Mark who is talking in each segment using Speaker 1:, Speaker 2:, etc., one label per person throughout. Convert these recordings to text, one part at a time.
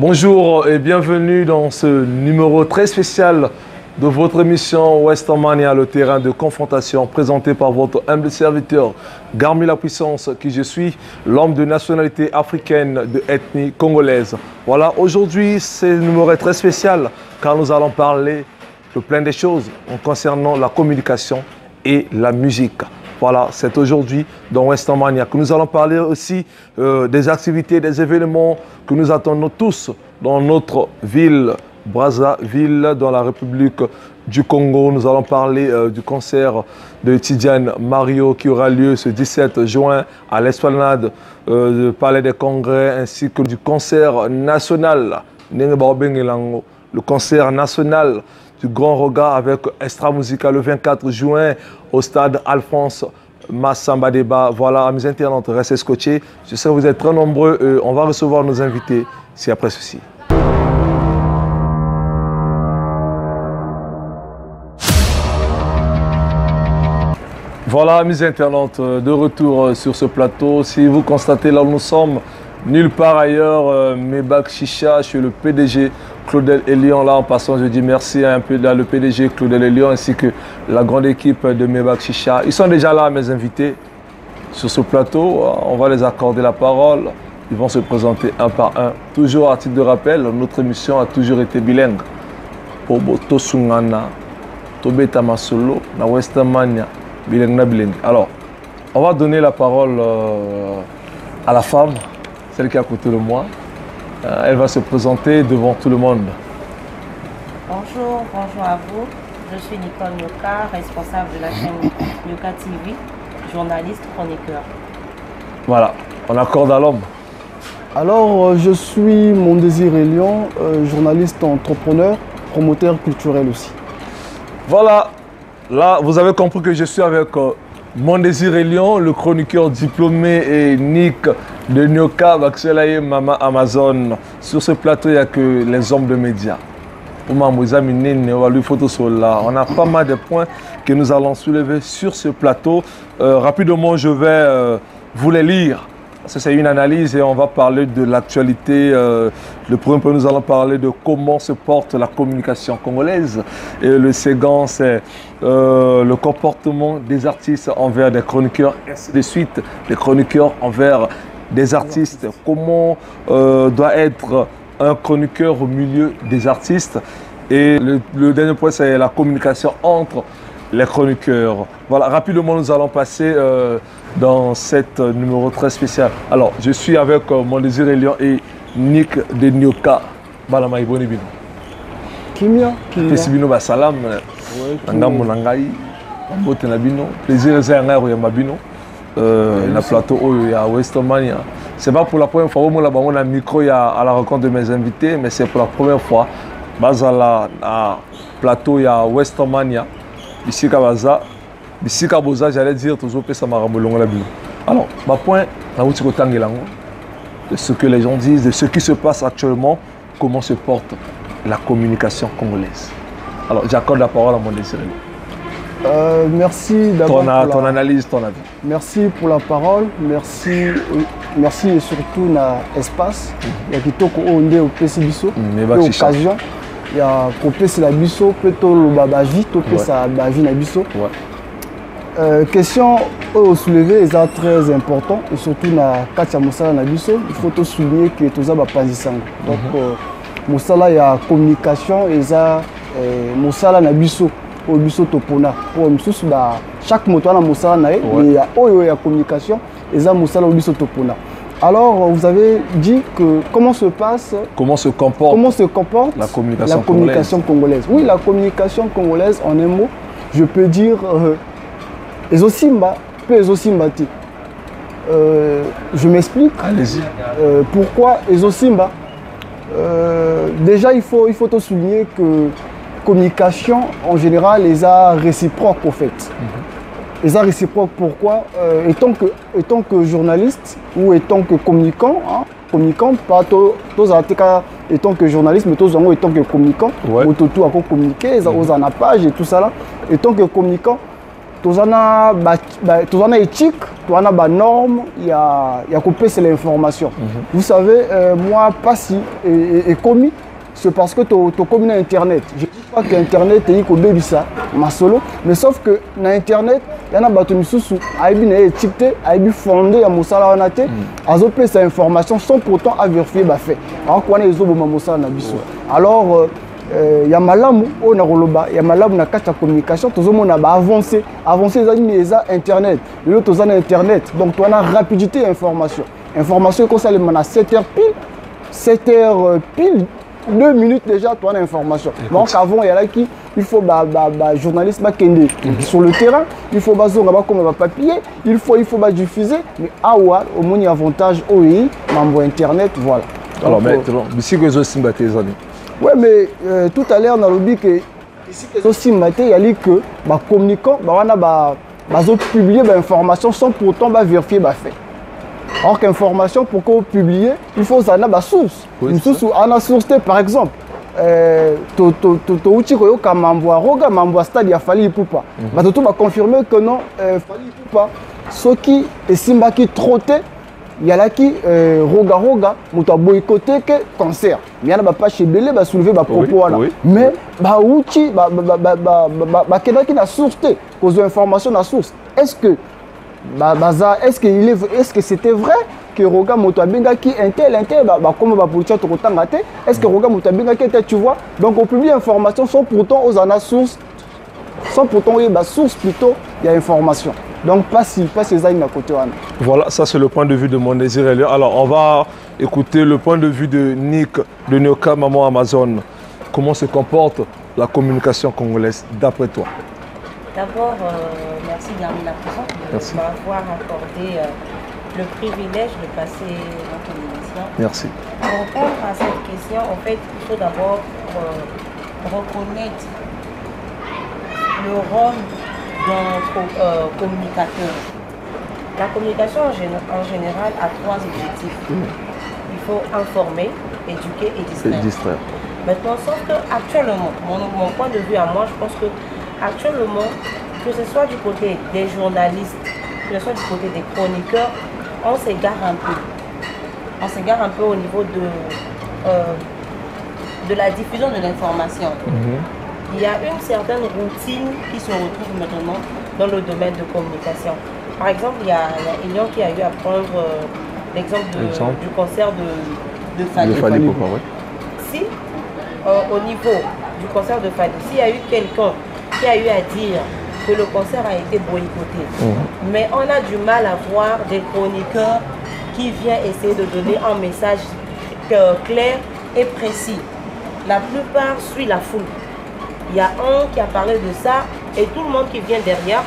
Speaker 1: Bonjour et bienvenue dans ce numéro très spécial de votre émission Westermania, le terrain de confrontation, présenté par votre humble serviteur, Garmi la Puissance, qui je suis, l'homme de nationalité africaine de ethnie congolaise. Voilà, aujourd'hui, c'est un numéro très spécial car nous allons parler de plein de choses concernant la communication et la musique. Voilà, c'est aujourd'hui dans Westermania que nous allons parler aussi des activités, des événements que nous attendons tous dans notre ville, Brazzaville, dans la République du Congo. Nous allons parler du concert de Tidiane Mario qui aura lieu ce 17 juin à l'esplanade du Palais des Congrès, ainsi que du concert national, le concert national du Grand Regard avec Extra Musica le 24 juin au stade Alphonse Massamba Débat. Voilà, amis internautes, restez scotchés. Je sais que vous êtes très nombreux. On va recevoir nos invités, c'est après ceci. Voilà, amis internautes, de retour sur ce plateau. Si vous constatez là où nous sommes, nulle part ailleurs, Maybach Chicha, je suis le PDG Claudel Elion. Là, en passant, je dis merci à un peu le PDG Claudel Elion ainsi que la grande équipe de Maybach Chicha. Ils sont déjà là, mes invités, sur ce plateau. On va les accorder la parole. Ils vont se présenter un par un. Toujours à titre de rappel, notre émission a toujours été bilingue. Pobo Tosungana, Tobeta Masolo, na Westermania, bilingue na bilingue. Alors, on va donner la parole à la femme, celle qui est à côté de moi. Elle va se présenter devant tout le monde.
Speaker 2: Bonjour, bonjour à vous. Je suis Nicole Nyoka, responsable de la chaîne Nyoka TV, journaliste, chroniqueur.
Speaker 1: Voilà, on accorde à l'homme.
Speaker 3: Alors, je suis Mondésir Elion, journaliste, entrepreneur, promoteur culturel aussi.
Speaker 1: Voilà, là, vous avez compris que je suis avec Mondésir Elion, le chroniqueur diplômé et Nick de Nyoka, Baxelaye, Mama Amazon. Sur ce plateau, il n'y a que les hommes de médias. On a pas mal de points que nous allons soulever sur ce plateau. Rapidement, je vais vous les lire. C'est une analyse et on va parler de l'actualité. Le premier point, nous allons parler de comment se porte la communication congolaise. Et le second, c'est le comportement des artistes envers des chroniqueurs. Et ainsi de suite, des chroniqueurs envers des artistes. Comment doit être un chroniqueur au milieu des artistes. Et le dernier point, c'est la communication entre les chroniqueurs. Voilà, rapidement, nous allons passer dans cette numéro très spécial. Alors, je suis avec Mondésir Elion et Nick de Nyoka. Balamaï Bonibino.
Speaker 3: Kimia.
Speaker 1: Pesibino Basalam. Nangamo Nangai. Mbote Nabino. Plaisir et Zangai Mabino. Le plateau à Westermania. C'est pas pour la première fois où on a un micro à la rencontre de mes invités, mais c'est pour la première fois. Bazala à plateau à Westermania. Ici Kabaza. Ici Kaboza, j'allais dire toujours que ça m'a ramolongé la vie. Alors, ma point, de ce que les gens disent, de ce qui se passe actuellement, comment se porte la communication congolaise. Alors, j'accorde la parole à Mondésir.
Speaker 3: Merci d'abord pour
Speaker 1: ton analyse, ton avis.
Speaker 3: Merci pour la parole, merci et surtout na espace. Il y a kitoko onde au pesibiso, l'occasion. Il y a kopesi la biso, peut-être le babaji, topesa baji na biso. Question au soulever est très important et surtout na katia mosala na biso, il faut tout souligner que tout ça va pas ensemble. Donc mosala ya communication et ça mosala na biso. Au biso topona pour chaque moto na mosala na il y a oyo communication et ça mosala au biso topona. Alors vous avez dit que comment se comporte la communication congolaise. Oui, la communication congolaise en un mot, je peux dire ezosimba peu ezosimbati. Je m'explique.
Speaker 1: Allez-y.
Speaker 3: Pourquoi ezosimba? Déjà il faut te souligner que communication en général les arts réciproques au fait. Les arts réciproques pourquoi étant que journaliste ou étant que communicant, communicant pas tous étant que journaliste mais tous étant que communicant ou tout à communiquer aux page et tout ça là étant que communicant tous en éthique toi, on a des normes, il y a coupé c'est l'information. Vous savez, moi, pas si, et commis, c'est parce que tu as commis Internet. Je ne dis pas qu'Internet est comme ça, ma solo, mais sauf que dans Internet, il y a des gens qui sont étiquetés, qui sont fondés à Moussala Wanate, ils ont ces informations sans pourtant vérifier les faits. Alors, il y a malamu au Naroloba, il y a malamu na la communication, tout le monde a avancé, les Internet, l'autre Internet, donc tu as la rapidité d'information. Information comme ça, à 7h pile, 7h pile, 2 minutes déjà, tu as l'information. Donc avant, il y a là qui, il faut journaliste sur le terrain, il faut comme papier, il faut diffuser, mais au moins il y a avantage OI, membre Internet, voilà.
Speaker 1: Alors maintenant, ici que je suis tes amis.
Speaker 3: Oui, mais tout à l'heure, on a dit que ici, aussi, il y a dit que les communicants ont publié des informations sans pourtant vérifier les faits. Alors qu'information, pour qu'on publie, il faut avoir des sources. Une source, on a source, par exemple, tu as stade, il a fallu poupa. Tu vas confirmer que non, fallu poupa. Ceux qui sont trottés, il y a là qui roga muta boycotter que cancer mais il y a pas chez belé ba soulever ba propos là mais ba outil ba keda qui na source cause information na source est-ce que est-ce que c'était vrai que roga muta benga qui intel comme ba politique to kotanga te est-ce que roga muta benga qui tu vois donc on publie information sans pourtant aux ana source sans pourtant il y a source plutôt il y a information. Donc, pas ces aïns à côté.
Speaker 1: Voilà, ça c'est le point de vue de mon désir. Alors, on va écouter le point de vue de Nick, de Nyoka, Maman Amazon. Comment se comporte la communication congolaise d'après toi?
Speaker 2: D'abord, merci Garmi la présence de m'avoir accordé le privilège de passer notre émission.
Speaker 1: Merci.
Speaker 2: Pour répondre à cette question, en fait, il faut d'abord reconnaître le rôle d'un communicateur. La communication en général a 3 objectifs. Il faut informer, éduquer et distraire. Maintenant, sauf que actuellement, mon point de vue à moi, je pense que actuellement, que ce soit du côté des journalistes, que ce soit du côté des chroniqueurs, on s'égare un peu. On s'égare un peu au niveau de la diffusion de l'information. Il y a une certaine routine qui se retrouve maintenant dans le domaine de communication. Par exemple, il y a Elion qui a eu à prendre l'exemple du concert de Fali. Si, au niveau du concert de Fali, s'il y a eu quelqu'un qui a eu à dire que le concert a été boycotté, mais on a du mal à voir des chroniqueurs qui viennent essayer de donner un message clair et précis. La plupart suivent la foule. Il y a un qui a parlé de ça et tout le monde qui vient derrière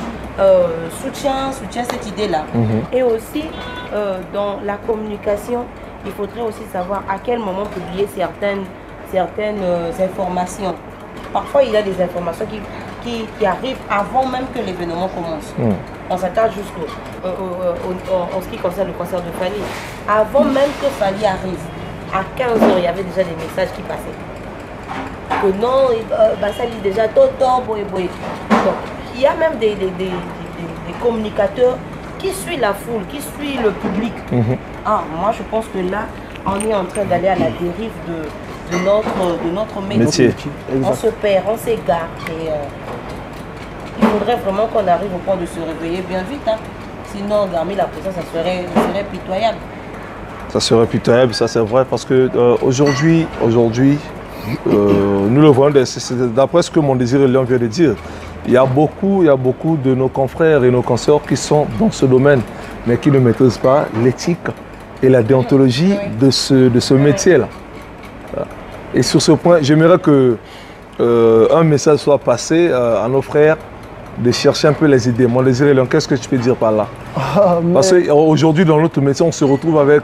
Speaker 2: soutient cette idée-là. Et aussi, dans la communication, il faudrait aussi savoir à quel moment publier certaines informations. Parfois, il y a des informations qui arrivent avant même que l'événement commence. On s'attarde jusqu'au en ce qui concerne le concert de Fali. Avant même que Fali arrive, à 15h, il y avait déjà des messages qui passaient. Que non, ça lit déjà Toto, boy. Donc, il y a même des communicateurs qui suivent la foule, qui suivent le public. Moi, je pense que là, on est en train d'aller à la dérive de notre métier. On se perd, on s'égare. Et il faudrait vraiment qu'on arrive au point de se réveiller bien vite. Sinon, Garmi, la présence, ça serait pitoyable.
Speaker 1: Ça serait pitoyable, ça c'est vrai, parce que aujourd'hui, nous le voyons, d'après ce que mon désir Léon vient de dire, il y a beaucoup de nos confrères et nos consoeurs qui sont dans ce domaine, mais qui ne maîtrisent pas l'éthique et la déontologie de ce métier-là. Et sur ce point, j'aimerais qu'un message soit passé à nos frères de chercher un peu les idées. Mon désir Léon, qu'est-ce que tu peux dire par là? Parce qu'aujourd'hui, dans notre métier, on se retrouve avec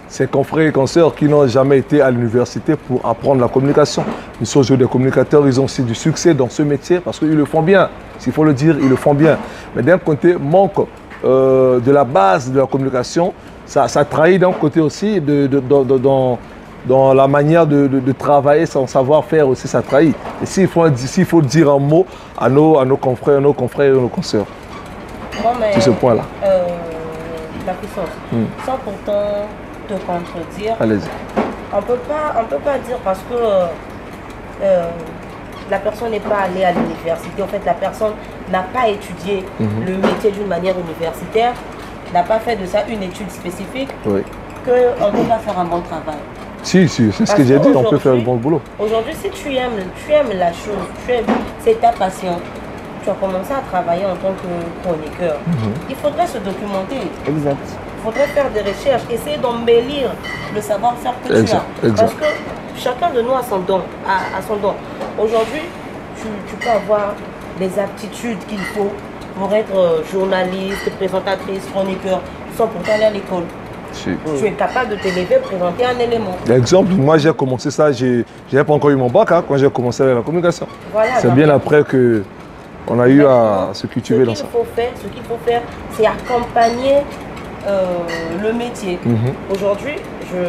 Speaker 1: ces confrères et consoeurs qui n'ont jamais été à l'université pour apprendre la communication. Ils sont des communicateurs, ils ont aussi du succès dans ce métier parce qu'ils le font bien. S'il faut le dire, ils le font bien. Mais d'un côté, manque de la base de la communication. Ça trahit d'un côté aussi dans la manière de travailler, son savoir-faire aussi, ça trahit. Et s'il faut dire un mot à nos confrères et nos consoeurs.
Speaker 2: Bon, mais,
Speaker 1: sur ce point-là.
Speaker 2: la puissance. Sans pourtant te contredire.
Speaker 1: Allez-y.
Speaker 2: On peut pas dire parce que la personne n'est pas allée à l'université. En fait, la personne n'a pas étudié le métier d'une manière universitaire, n'a pas fait de ça une étude spécifique, qu'on ne peut pas faire un bon travail.
Speaker 1: Si, c'est ce que j'ai dit, on peut faire le bon boulot.
Speaker 2: Aujourd'hui, si tu aimes la chose, c'est ta passion, tu as commencé à travailler en tant que chroniqueur, il faudrait se documenter.
Speaker 3: Exact.
Speaker 2: Il faudrait faire des recherches, essayer d'embellir le savoir-faire que tu as. Parce que chacun de nous a son don. Aujourd'hui, tu peux avoir les aptitudes qu'il faut pour être journaliste, présentatrice, chroniqueur, sans pourtant aller à l'école. Si. Tu es capable de t'élever, présenter un élément.
Speaker 1: Exemple, moi j'ai commencé ça, je n'avais pas encore eu mon bac quand j'ai commencé avec la communication. Voilà, c'est bien après qu'on a eu à se cultiver dans ça.
Speaker 2: Ce qu'il faut faire, c'est accompagner le métier. Aujourd'hui, je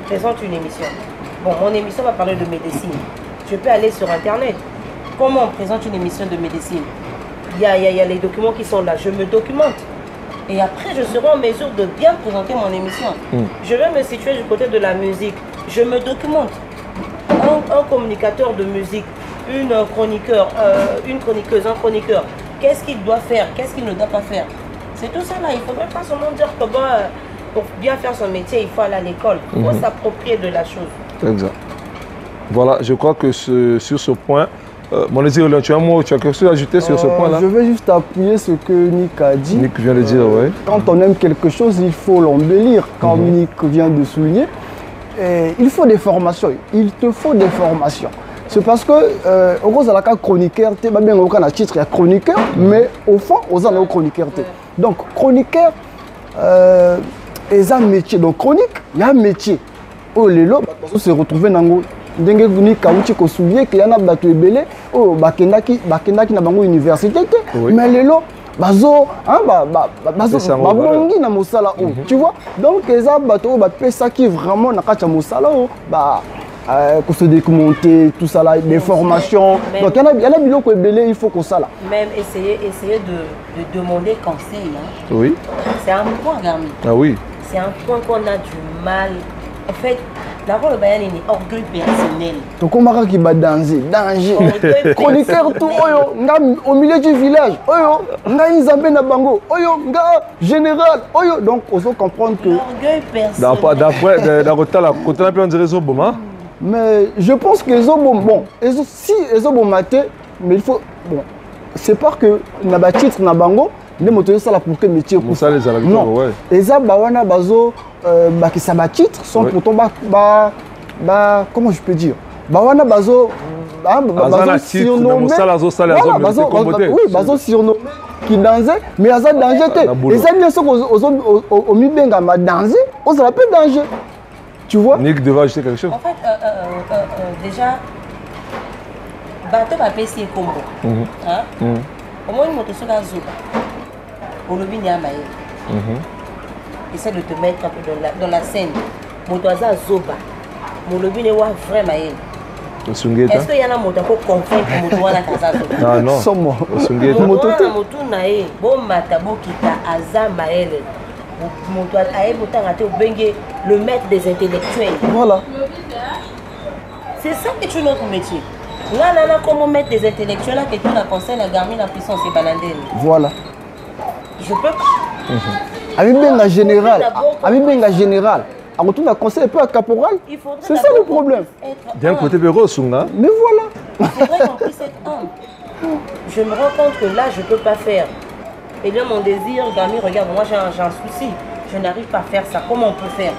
Speaker 2: présente une émission. Bon, mon émission va parler de médecine. Je peux aller sur Internet. Comment on présente une émission de médecine? Il y a les documents qui sont là. Je me documente. Et après, je serai en mesure de bien présenter mon émission. Je vais me situer du côté de la musique. Je me documente. Un communicateur de musique, une chroniqueuse, un chroniqueur, qu'est-ce qu'il doit faire? Qu'est-ce qu'il ne doit pas faire? C'est tout ça là. Il ne faudrait pas seulement dire que pour bien faire son métier, il faut aller à l'école. Il faut s'approprier de la chose.
Speaker 1: Exact. Voilà, je crois que sur ce point, mon désir, tu as quelque chose à ajouter sur ce point-là?
Speaker 3: Je vais juste appuyer ce que Nick a dit.
Speaker 1: Nick vient de dire, oui.
Speaker 3: Quand on aime quelque chose, il faut l'embellir. Quand Nick vient de souligner, il faut des formations. Il te faut des formations. C'est parce que, au cause de la chroniqueur, tu as bien un titre, il y a chroniqueur, mais au fond, aux ans, chroniqueur. Donc, chroniqueur, il y a un métier. Donc, chronique, il y a un métier. Oh, les lots, on se retrouve dans le ndenge vuni kauti ko soulier que yana bato ebele oh bakendaki na bango université mais lelo bazo babongi na mosala oh tu vois donc eza bato ba pesa qui vraiment na kati mosala oh pour se documenter tout ça là des formations donc yana biloko ebele il faut que ça là
Speaker 2: même essayer de demander conseil hein.
Speaker 1: Oui,
Speaker 2: c'est un point Garmi.
Speaker 1: Ah oui,
Speaker 2: c'est un point qu'on a du mal en fait. D'abord, le bayan est orgueil personnel.
Speaker 3: Donc, on m'a dit danger. Chroniqueur tout, au milieu du village. Nzambé na bango. Général. Donc, on doit comprendre que.
Speaker 2: Orgueil personnel.
Speaker 1: D'après,
Speaker 3: mais je pense que les hommes, bon, si les hommes maté, mais il faut. Bon, c'est pas que na ba titre na bango. Les motos ça là pour que métier pour
Speaker 1: ça les acteurs,
Speaker 3: non
Speaker 1: ouais.
Speaker 3: Et ça bawana bazo qui ça ba titre sont pourtant comment je peux dire bawana bazo
Speaker 1: surnommé
Speaker 3: oui bazo surnommé qui dansait mais ça danger et ça bien sûr au mi benga ma danger on ça peut danger tu vois.
Speaker 1: Nick devait ajouter quelque chose.
Speaker 2: En fait déjà bateau va payer combo hein au moins une moto sur la zone. Essaie de te mettre un peu dans la scène. Motoaza Zoba. Mon lobby n'est pas vraiment. Est-ce qu'il y a un moto pour convaincre Motoana Kaza Zoba?
Speaker 1: Non,
Speaker 3: sans moi.
Speaker 2: Motoana Motonae, bon matabo kita Aza Maël. Motoana Ae Motangate Bengue, le maître des intellectuels.
Speaker 3: Voilà.
Speaker 2: C'est ça qui est notre métier. Là, comment mettre des intellectuels là que tout la conseil la Garmi la puissance et balandelle.
Speaker 3: Voilà.
Speaker 2: Je peux pas.
Speaker 3: Avec Benga général. Avec Benga général. À retour d'un conseil un peu à caporal. C'est ça le problème.
Speaker 1: D'un côté Béro Sunga.
Speaker 3: Mais voilà.
Speaker 2: Il faudrait qu'on puisse être humble. Je me rends compte que là, je ne peux pas faire. Et là, mon désir, Garmi, regarde, moi j'ai un souci. Je n'arrive pas à faire ça. Comment on peut faire?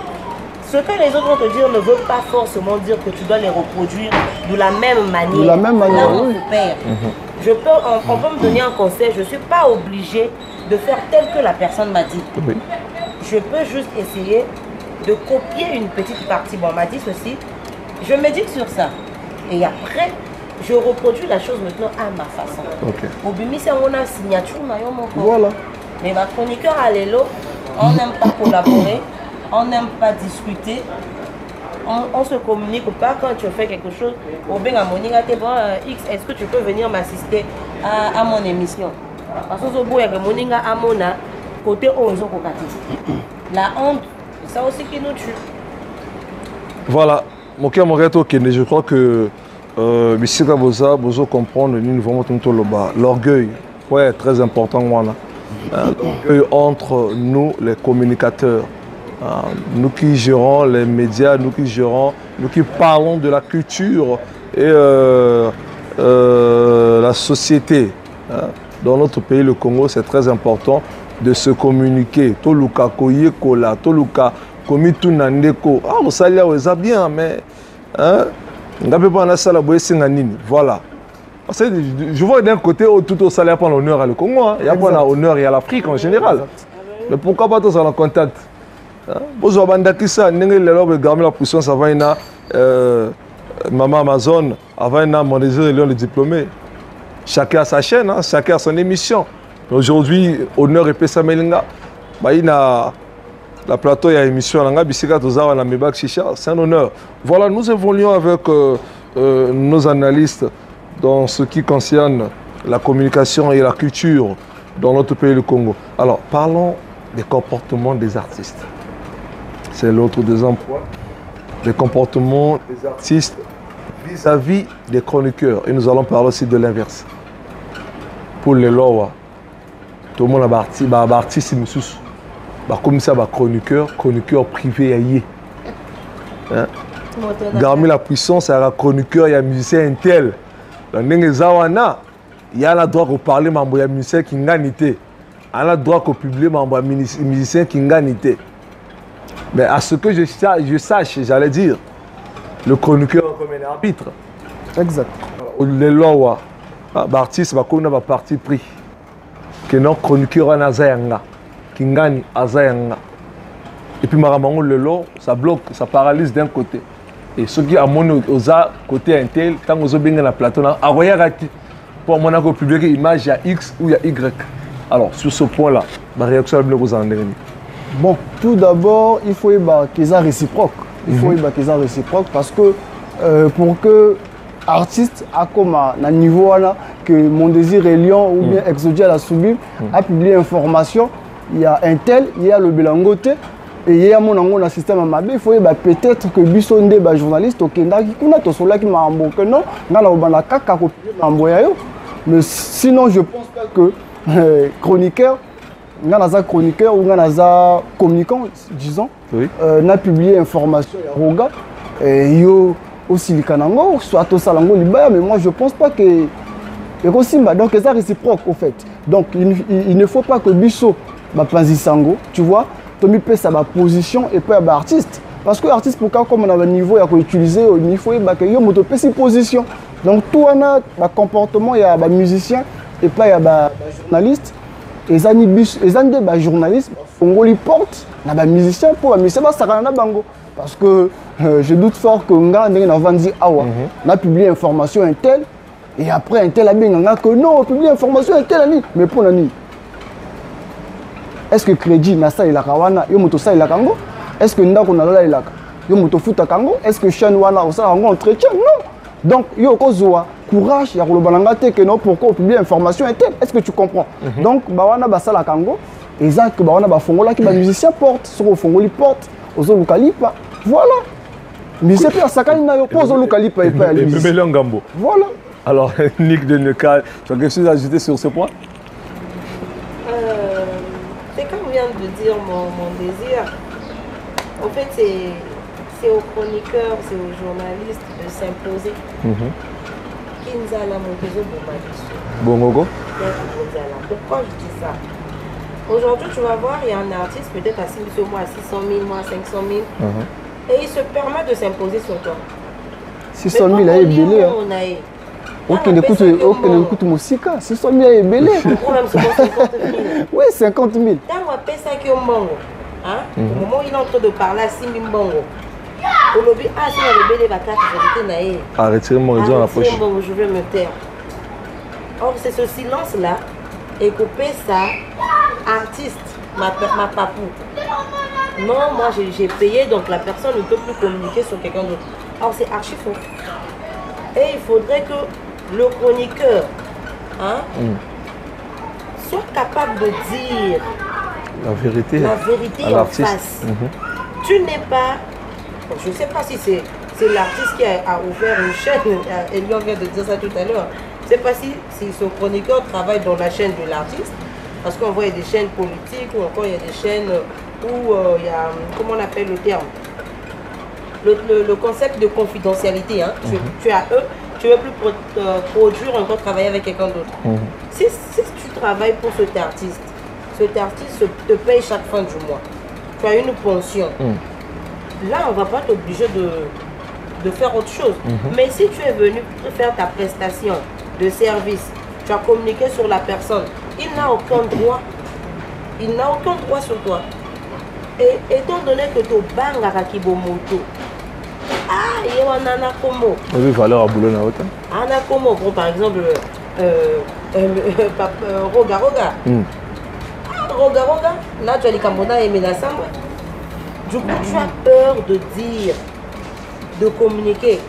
Speaker 2: Ce que les autres vont te dire ne veut pas forcément dire que tu dois les reproduire de la même manière.
Speaker 3: De la même manière,
Speaker 2: là, oui. On peut me donner un conseil, je ne suis pas obligée de faire tel que la personne m'a dit.
Speaker 1: Oui.
Speaker 2: Je peux juste essayer de copier une petite partie. Bon, on m'a dit ceci, je médite sur ça. Et après, je reproduis la chose maintenant à ma façon. Au Bimi, c'est on a signature,
Speaker 3: voilà.
Speaker 2: Mais ma chroniqueur à l'élo, on n'aime pas collaborer, on n'aime pas discuter. On se communique pas quand tu fais quelque chose. Au bien à mon X, est-ce que tu peux venir m'assister à mon émission? Parce que au bout il y a mon côté La honte, c'est ça aussi qui nous tue.
Speaker 1: Voilà, mon cœur je crois que Bissika Boza, Bozo comprendre, l'orgueil, ouais, très important, voilà. L'orgueil entre nous, les communicateurs, nous qui gérons les médias, nous qui parlons de la culture et la société. Dans notre pays, le Congo, c'est très important de se communiquer. Toluka koye kola, toluka komitu nandeko. Ah, on s'allie ça bien, mais voilà. Je vois d'un côté tout au salaire pour l'honneur à le Congo. Il y a pas l'honneur et à l'Afrique en général. Mais pourquoi pas tous en contact? Bonjour Bandakissa, n'engagez garder la puissance avant une maman Amazon, avant une mon désir de le diplômé. Chacun a sa chaîne, hein, chacun a son émission. Aujourd'hui, honneur et Pessa Melinga. La plateau, il y a une émission, c'est un honneur. Voilà, nous évoluons avec nos analystes dans ce qui concerne la communication et la culture dans notre pays, le Congo. Alors, parlons des comportements des artistes. C'est l'autre deuxième point. Les comportements des artistes vis-à-vis des chroniqueurs. Et nous allons parler aussi de l'inverse. Pour les lois, tout le monde a artiste, comme ça, chroniqueur privé. Garmi la puissance, il y a chroniqueur, il y a musicien intel. Il y a le droit de parler, il y a musicien qui gagne. Il y a le droit de publier, il y a musicien qui gagne. Mais à ce que je sache, j'allais dire, le chroniqueur est comme un arbitre.
Speaker 3: Exact.
Speaker 1: Les lois, l'artiste va comme un parti pris. Que non chroniqueur est un qui gagne Azayanga. Et puis Maramango le lot, ça bloque, ça paralyse d'un côté. Et ceux qui ont mon côté intel, tant que vous avez la plateau, pour mon publier une image, il y a X ou il y a Y. Alors sur ce point-là, ma réaction est vous en dernier.
Speaker 3: Bon, tout d'abord, il faut qu'ils soient réciproques. Il faut qu'ils soient réciproques parce que pour que artiste a comme un niveau là que Mon Désir est Lion ou bien Exodia la Soubib a publié information, il y a un tel, il y a le Belangote et il y a mon système à Mabé. Il faut peut-être que Bissonde, journaliste au Kenda, qui a tout cela qui m'a embauché, non, mais sinon je pense pas que chroniqueur, chroniqueur ou communicant, disons, n'a publié information Roga et yo aussi le Kanango, soit au Salango Libaya, mais moi je pense pas que donc c'est réciproque au fait. Donc il ne faut pas que Bisso Sango, tu vois, Tommy paie sa position et pas artiste. Parce que l'artiste, pourquoi comme on a un niveau, il faut utiliser au niveau, il faut que sa position. Donc tout un comportement, il y a des musiciens et pas il y a des journalistes. Et les journalistes, on les porte, il y a des musiciens pour les musiciens, ça va bango. Parce que je doute fort que on a publié information un tel et après un tel a bien que non, on publie information un tel mais pour nani. Est-ce que crédit na ça il a kawana yo moto ça il a kango? Est-ce que ndako na la il a yo moto futa kango? Est-ce que chaîne wana ça en entretien? Non. Donc yo kozwa courage ya kolobalanga te que non pourquoi on publie information un tel. Est-ce que tu comprends? Donc ba wana ba sala kango exact que ba wana ba fongola ki ba musicien porte sur au fongoli porte aux localipa. Voilà. Mais c'est pas ça quand il pose au localipa et pas à voilà.
Speaker 1: Alors, Nick de Necal, tu as quelque chose à ajouter sur ce point?
Speaker 2: C'est comme vient de dire mon désir. En fait, c'est aux chroniqueurs, c'est aux journalistes de s'imposer. Kinzala Montezo
Speaker 1: Bongogo.
Speaker 2: Pourquoi je dis ça? Aujourd'hui, tu vas voir, il y a un artiste peut-être à 600 000, à 600 000, moi 500 000. Et il se permet de s'imposer sur toi.
Speaker 3: 600 000 est belé. Ok, écoute musique, 600 000 est belé. Oui, 50 000.
Speaker 2: Quand on appelle ça qui est bongo, au moment où il est en train de parler à 6 000 bongo, on a dit, ah, si on a belé la carte,
Speaker 1: arrêtez-moi, ils ont la poche.
Speaker 2: Je vais me taire. Or, c'est ce silence-là, et couper ça, artiste, ma papou. Non, moi j'ai payé, donc la personne ne peut plus communiquer sur quelqu'un d'autre. Alors c'est archi faux. Et il faudrait que le chroniqueur soit capable de dire
Speaker 1: la vérité
Speaker 2: en face. Tu n'es pas... Je ne sais pas si c'est l'artiste qui a ouvert une chaîne, Elion vient de dire ça tout à l'heure. Je ne sais pas si ce chroniqueur travaille dans la chaîne de l'artiste, parce qu'on voit des chaînes politiques, ou encore il y a des chaînes où il y a, comment on appelle le terme, le concept de confidentialité. Hein. Tu as eux, tu ne veux plus produire, encore travailler avec quelqu'un d'autre. Si tu travailles pour cet artiste te paye chaque fin du mois. Tu as une pension. Là, on ne va pas t'obliger de faire autre chose. Mais si tu es venu faire ta prestation de service, tu as communiqué sur la personne, il n'a aucun droit. Il n'a aucun droit sur toi. Et étant donné que tu es banga kibomoto, ah, il y a un anakomo.
Speaker 1: Oui, valeur à boulot na autant.
Speaker 2: Anakomo, bon, par exemple, Roga. Roga, là tu as les Cambodans et Ménassamba. Du coup, tu as peur de dire, de communiquer.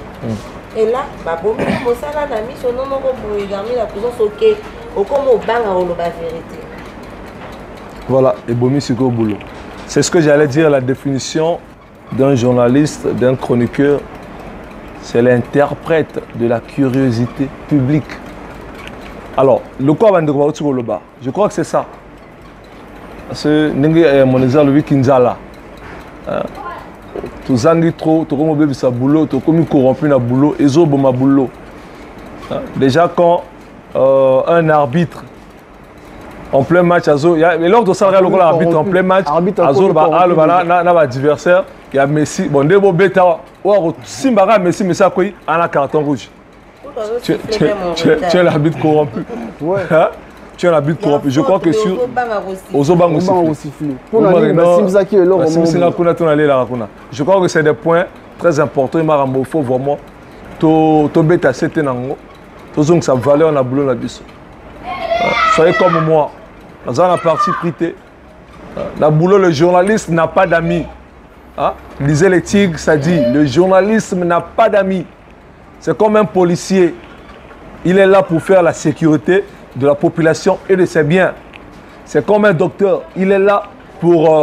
Speaker 2: Et là, bon, ça là, on a mis son nom pour regarder la présence au comme au bang à la vérité.
Speaker 1: Voilà, et Bomi Siko Boulot. C'est ce que j'allais dire, la définition d'un journaliste, d'un chroniqueur. C'est l'interprète de la curiosité publique. Alors, le quoi je crois que c'est ça. Parce que mon exemple, le Kinzala. Tu zangi trop, tu comme bébé sa boulot, tu comme corrompu na boulot, et zo ma boulot. Déjà quand un arbitre en plein match, et lors de ça, l'arbitre en plein match, Azor na adversaire, il y a Messi, bon debo beta, ou Simbara Messi, mais ça quoi, on a carton rouge. Tu es l'arbitre corrompu. Tu es l'arbitre corrompu. Je crois que sur Ozobang aussi. Je crois que c'est des points très importants. Il faut vraiment to beta c'était nango. To zong sa valeur na boulot na biso. Soyez comme moi. Dans la partie prité. La boulot, le journaliste n'a pas d'amis. Lisez les tigres, ça dit, le journalisme n'a pas d'amis. C'est comme un policier. Il est là pour faire la sécurité de la population et de ses biens. C'est comme un docteur. Il est là pour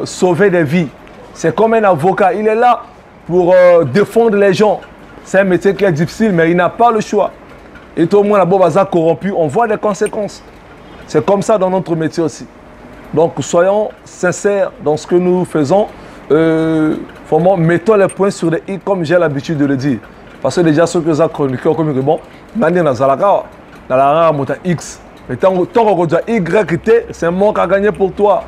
Speaker 1: sauver des vies. C'est comme un avocat. Il est là pour défendre les gens. C'est un métier qui est difficile, mais il n'a pas le choix. Et tout le monde là-bas corrompu, on voit les conséquences. C'est comme ça dans notre métier aussi. Donc soyons sincères dans ce que nous faisons. Vraiment, mettons les points sur les i comme j'ai l'habitude de le dire. Parce que déjà, ceux que j'ai chroniqués, comme ils disent, bon, dans la X. Mais tant qu'on a Y, c'est un manque à gagner pour toi.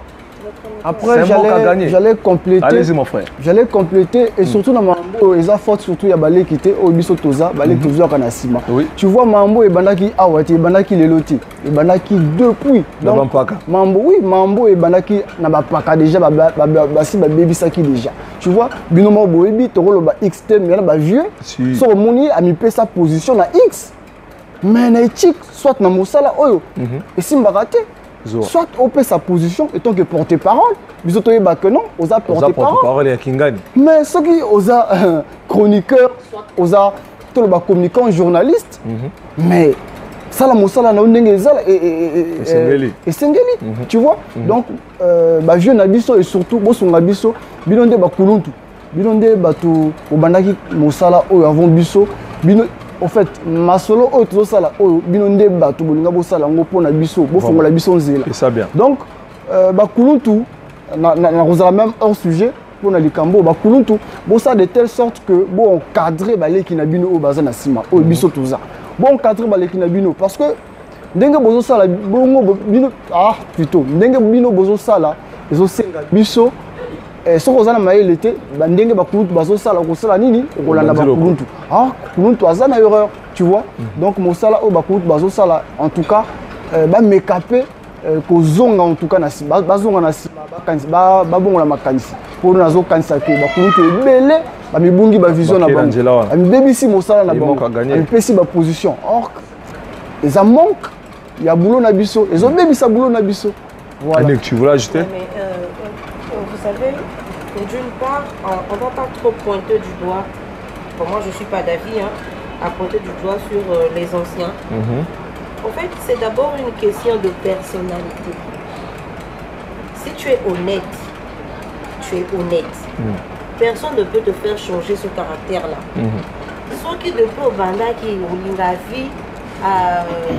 Speaker 3: Après, j'allais compléter.
Speaker 1: Allez-y, mon frère.
Speaker 3: J'allais compléter et surtout dans Mambo, ils ont fait surtout il y a balé qui était au biso toza, balé toza kanasima. Tu vois Mambo et Bandaki awati, et Bandaki leloti, et Bandaki depuis. Donc Mambo oui, Mambo et Bandaki na ba paka déjà basi ba baby saki déjà. Tu vois, binomo boebi toro ba X10 mais là ba vieux. So moni a mis sa position na X. Mais na éthique soit na mosala oyo. Et simba raté. Soit on peut sa position et tant que porte-parole, vous avez que non, on a porte-parole. Mais ceux qui ont chroniqueur, on a communicant, journaliste, mais ça la moussala na et Sengeli, tu vois. Donc, je n'abisso et surtout, bon abisso, bilonde ba kuluntu, bilonde batu obandaki moussala ou avant bisso, en fait, ma solo autre sala o binonde bato bolinga bo sala ngo pona biso bo fongola biso nzela.
Speaker 1: Et ça bien.
Speaker 3: Donc ba kuluntu na rozala même un sujet pour na likambo ba kuluntu bo ça de telle sorte que bon encadrer ba leki na bino o bazana sima o biso toza. Bon encadrer ba leki na bino parce que ndenge bozo sala bongo bino plutôt ndenge bino bozo sala ezo senga biso ce qu'on a maillé l'été, bandenge bakulutu bazo sala ko sala nini okolanda bakulutu. Kuluntu azana erreur, tu vois. Donc mon sala o bakulutu bazo sala en tout cas ba mekape ko zonga en tout cas na sima bazonga na sima ba bongo la makanisi. Pour nazo kanisa ke bakulutu ebele ba mibungi ba vision na bango. Ami bebisi mo sala na bango. Ami pesi ba position. Or les manque il y a boulot na biso, ils ont bebisa boulot na biso.
Speaker 1: Voilà. Annick, tu voulais ajouter?
Speaker 2: Vous savez, d'une part, on ne va pas trop pointer du doigt, pour moi je ne suis pas d'avis, à pointer du doigt sur les anciens. En fait, c'est d'abord une question de personnalité. Si tu es honnête, tu es honnête. Personne ne peut te faire changer ce caractère-là. Ceux qui depuis au banda qui ont la vie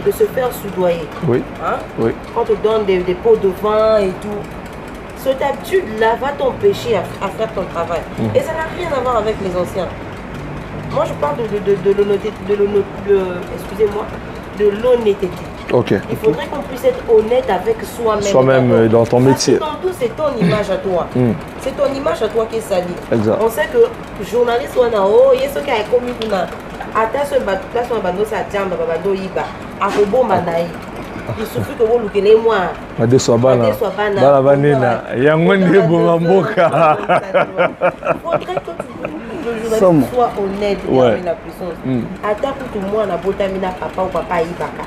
Speaker 2: de se faire soudoyer.
Speaker 1: Oui.
Speaker 2: Hein?
Speaker 1: Oui.
Speaker 2: Quand on te donne des pots de vin et tout. Cette habitude-là va t'empêcher à faire ton travail. Et ça n'a rien à voir avec les anciens. Moi, je parle de l'honnêteté.
Speaker 1: Ok.
Speaker 2: Il faudrait qu'on puisse être honnête avec soi-même.
Speaker 1: Soi-même dans ton métier.
Speaker 2: Parce que dans tout, c'est ton image à toi. C'est ton image à toi qui est salie.
Speaker 1: Exact.
Speaker 2: On sait que journaliste, il y a ceux qui ont commis ata ce bateau, bando sa tiamba, bando iba, akobo manaï. Il suffit que vous lookez moi.
Speaker 1: Made Swabana. Bala Vanina. Yangonde Bomamboka.
Speaker 2: Faudrait que le journaliste soit honnête avec la puissance. Ata pour tout le monde, botamina papa ou papa ibaka.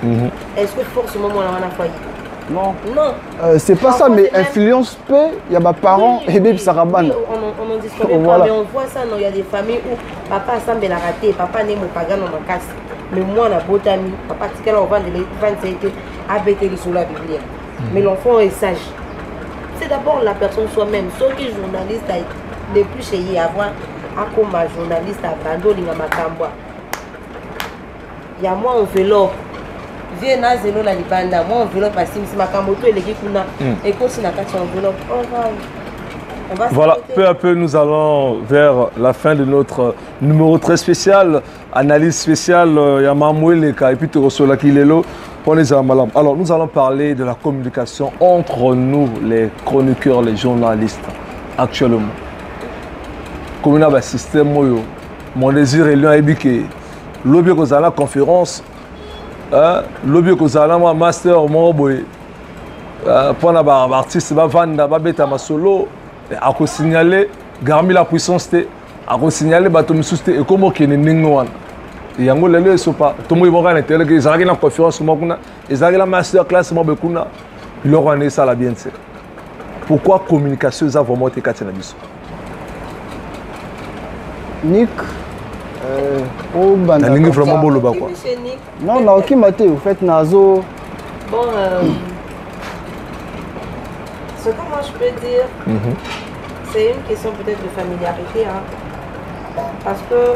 Speaker 2: Est-ce que forcément moi on a failli?
Speaker 3: Non.
Speaker 2: Non.
Speaker 3: C'est pas ça, mais influence peu, il y a mes parents et bébé Saraban.
Speaker 2: On en discute pas, mais on voit ça, il y a des familles où papa semble la raté, papa n'est mon pagan dans ma casse. Mais moi, on a botami, papa, c'est on vend les 27 ABT sur la Bible. Mais l'enfant est sage. C'est d'abord la personne soi-même. Ceux qui journalistes, les plus chez avoir, à comme journaliste à Bando, il y a ma cambois. Il y a moi, on fait l'or. Viens à zéro la libanda, moi, on veut l'or parce que si ma camboto est l'équipe, et qu'on s'y n'a qu'à on veut l'or.
Speaker 1: Voilà, peu à peu, nous allons vers la fin de notre numéro très spécial, analyse spéciale, Yamamoueleka, et puis Torosola Kilelo, pour les Amalam. Alors, nous allons parler de la communication entre nous, les chroniqueurs, les journalistes, actuellement. Comme on a un système, mon désir est l'un ébiqué. L'objet que vous avez la conférence, l'objet que vous avez un master, mon boy, pour un artiste, vanda, beta ma solo. A signaler garmi la puissance a signaler bato misuste et comment qui n'est n'ingwan yango lelo sopa tomo ibonga na tele que zaki na conférence mo kuna ezaki la master class mo bekuna leur on est ça la bien c'est pourquoi communication ça vraiment te katina biso
Speaker 3: Nick au banda
Speaker 1: ningi vraiment bolo ba quoi
Speaker 3: non na ok maté au fait nazo
Speaker 2: bon ce que moi je peux dire, c'est une question peut-être de familiarité. Hein. Parce que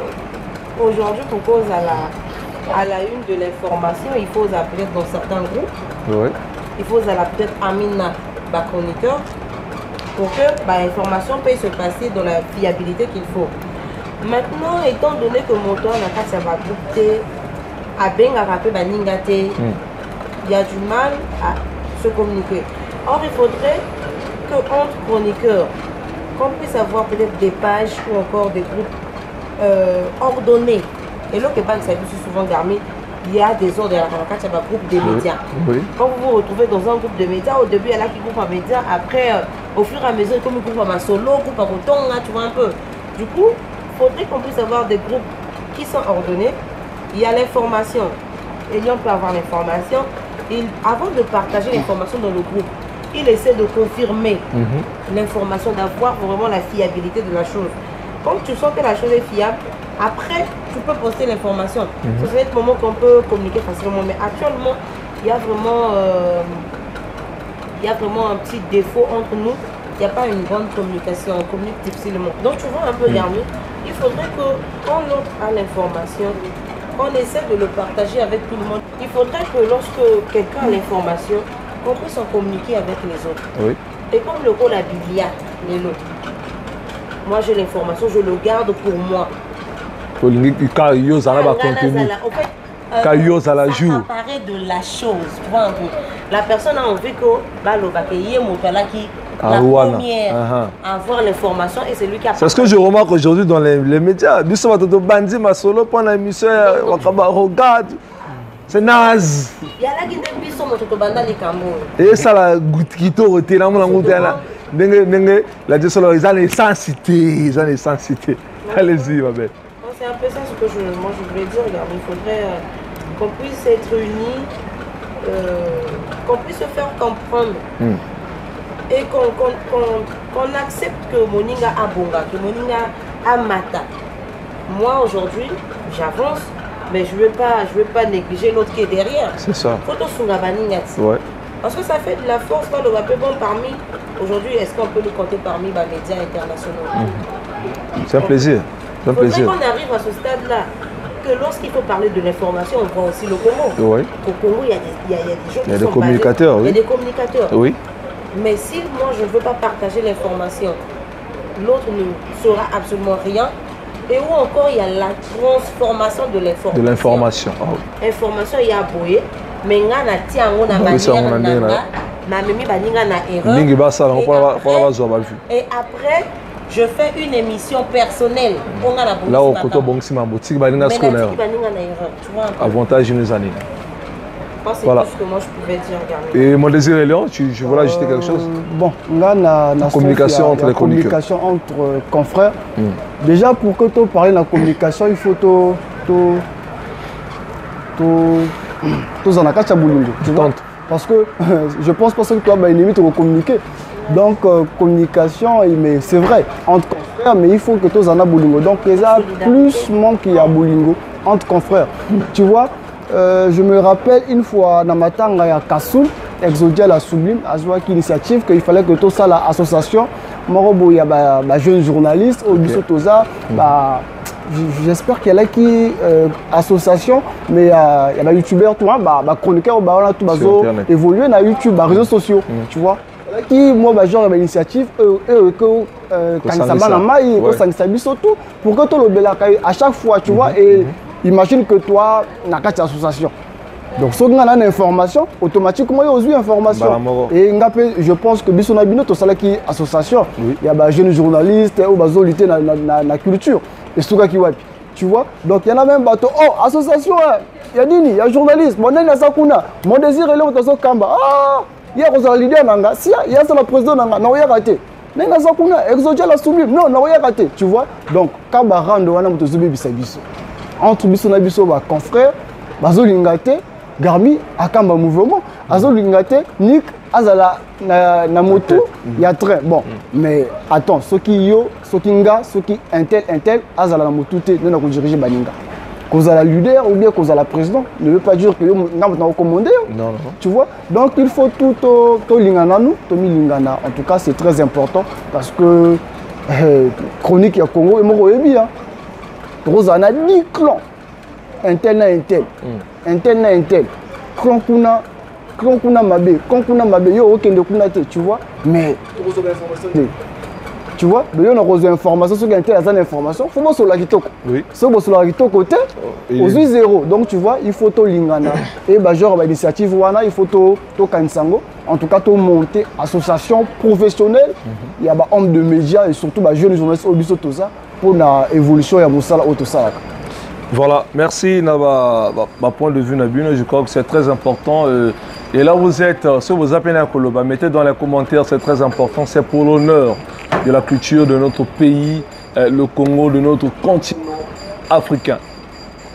Speaker 2: aujourd'hui, pour cause à la une de l'information, il faut appeler dans certains groupes.
Speaker 1: Oui.
Speaker 2: Il faut peut-être Amina, chroniqueur, pour que l'information puisse se passer dans la fiabilité qu'il faut. Maintenant, étant donné que mon temps n'a pas sa groupe à bien rappeler Baningate, il y a du mal à se communiquer. Or, il faudrait qu'entre chroniqueurs, qu'on puisse avoir peut-être des pages ou encore des groupes ordonnés. Et là, que ça souvent garmi, il y a des ordres, il y a un groupe de médias.
Speaker 1: Oui.
Speaker 2: Quand vous vous retrouvez dans un groupe de médias, au début, il y a là qui groupe à médias, après, au fur et à mesure, comme un groupe à solo, groupe à coton, tu vois un peu. Du coup, il faudrait qu'on puisse avoir des groupes qui sont ordonnés. Il y a l'information. Et on peut avoir l'information. Avant de partager l'information dans le groupe, il essaie de confirmer l'information, d'avoir vraiment la fiabilité de la chose. Quand tu sens que la chose est fiable, après, tu peux poster l'information. C'est un moment qu'on peut communiquer facilement. Mais actuellement, il y a vraiment un petit défaut entre nous. Il n'y a pas une grande communication, on communique difficilement. Donc tu vois un peu Garmi, il faudrait que quand l'autre a l'information, on essaie de le partager avec tout le monde. Il faudrait que lorsque quelqu'un a l'information, qu'on puisse en communiquer avec les autres. Oui. Et comme le rôle à Biblia, les lots. Moi j'ai l'information, je le garde pour moi.
Speaker 1: Quand il y a un contenu.
Speaker 2: En fait,
Speaker 1: ça
Speaker 2: apparaît de la chose. La personne a envie que la première à avoir l'information et c'est lui qui a.
Speaker 1: C'est ce que je remarque aujourd'hui dans les médias. Bandi ma solo pendant l'émission, regarde. C'est naze.
Speaker 2: Il y a là qui depuis son motobanda les Cameroun.
Speaker 1: Et ça la guitito roté là mon là. La gestion ils ont les sensibilités, Allez-y ma belle.
Speaker 2: C'est un peu ça ce que moi je voulais dire. Regarde, il faudrait qu'on puisse être unis, qu'on puisse se faire comprendre. Et qu'on accepte que Moninga a bonga, que Moninga a mata. Moi aujourd'hui, j'avance, mais je ne veux pas négliger l'autre qui est derrière.
Speaker 1: C'est ça.
Speaker 2: Ouais. Parce que ça fait de la force quand le bon parmi Aujourd'hui, est-ce qu'on peut le compter parmi les médias internationaux?
Speaker 1: C'est un plaisir. C'est un plaisir.
Speaker 2: On arrive à ce stade-là, que lorsqu'il faut parler de l'information, on voit aussi le Congo.
Speaker 1: Oui.
Speaker 2: Au Congo, il y a des gens qui sont
Speaker 1: des communicateurs.
Speaker 2: basés, il y a des communicateurs.
Speaker 1: Oui.
Speaker 2: Mais si moi, je ne veux pas partager l'information, l'autre ne saura absolument rien. Et où encore, il y a la transformation de l'information.
Speaker 1: De l'information.
Speaker 2: Information, il y a boye. Mais il y a des manières, et après, je fais une émission personnelle.
Speaker 1: Là, au côté bon, c'est ma boutique, avantage nous années.
Speaker 2: Voilà. C'est tout ce que moi je pouvais dire.
Speaker 1: Et mon désir est Léon, tu veux ajouter quelque chose?
Speaker 3: Bon, là, la
Speaker 1: communication entre les
Speaker 3: communication entre confrères. Déjà, pour que tu parles de la communication, il faut parce que je pense pas que tu as une limite pour communiquer. Donc, communication, mais c'est vrai, entre confrères, mais il faut que tu en aies boulingo. Donc, il y a plus monde qu'il y a boulingo entre confrères. Tu vois, je me rappelle une fois dans ma tanga à Kassoul, Exodia la Sublime, à cette initiative qu'il fallait que tout ça, l'association, il y a des jeunes journalistes, au Bissau Toza, j'espère qu'il y a qui association, mais il y a des youtubeurs, tout les chroniqueurs, tout évoluer dans YouTube, les réseaux sociaux, tu vois. Qui moi genre l'initiative que pour que tout le à chaque fois, tu vois, et imagine que toi, na une association. Donc, si on a une information, automatiquement, il y a aussi une information. Et je pense que si on a une association, il y a des jeunes journalistes ou des lutter dans la culture. Et ce qui tu vois, donc il y en a même bateau. Oh, association, il y a Dini, il y a journaliste, mon désir est là, on Kamba. Ah, il y a un leader, il y a le président, non, il y a raté. Exodia la Sublime, non, non, il y a raté. Tu vois, donc, Kamba rando, on a entre Bissona Bisso, confrères, Bazolingate, Garmi, Akamba mouvement, Azolingate, Nick, Azala, na moto, il y a train. Bon, mais attends, ceux qui yo, ceux qui nga, ceux qui intel, Azala na moto, nous avons dirigé Baninga. Cause à la leader ou bien cause à la président, ne veut pas dire que nous avons commandé. Non, non. Tu vois, donc il faut tout lingana nous, tout lingana. En tout cas, c'est très important parce que chronique ya Congo et Moro bien. Rosana 10 clans. Intel na intel. Intel na intel. Clan kuna mabe yo okende kuna te, tu vois. Mais tu vois, mais on a reçu information sur Intel a information, faut voir sur la kitoko. Oui. Sur la kitoko côté aux 0. Donc tu vois, il faut to lingana et bah genre bah initiative wana, il faut to kansango. En tout cas, to monter association professionnelle, il y a bah hommes de médias et surtout bah jeunes journalistes au biso tout ça pour la évolution ya mosala auto ça.
Speaker 1: Voilà, merci ma point de vue Nabune, je crois que c'est très important et là vous êtes, si vous appelez à Koloba, mettez dans les commentaires, c'est très important, c'est pour l'honneur de la culture de notre pays, le Congo, de notre continent africain.